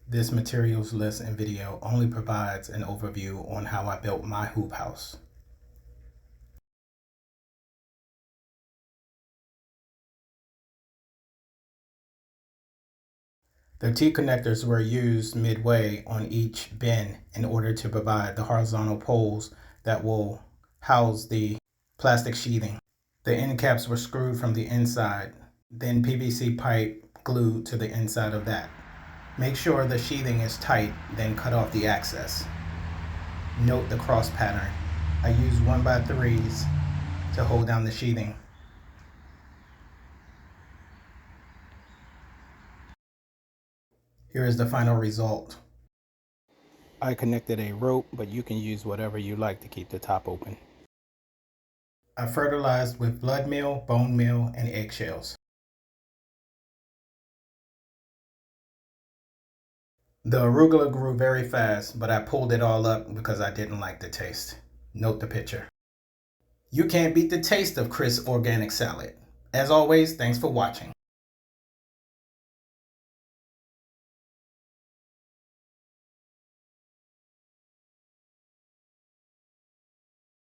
This materials list and video only provides an overview on how I built my hoop house. The T-connectors were used midway on each bin in order to provide the horizontal poles that will house the plastic sheathing. The end caps were screwed from the inside, then PVC pipe glued to the inside of that. Make sure the sheathing is tight, then cut off the access. Note the cross pattern. I use 1x3s to hold down the sheathing. Here is the final result. I connected a rope, but you can use whatever you like to keep the top open. I fertilized with blood meal, bone meal, and eggshells. The arugula grew very fast, but I pulled it all up because I didn't like the taste. Note the picture. You can't beat the taste of crisp organic salad. As always, thanks for watching.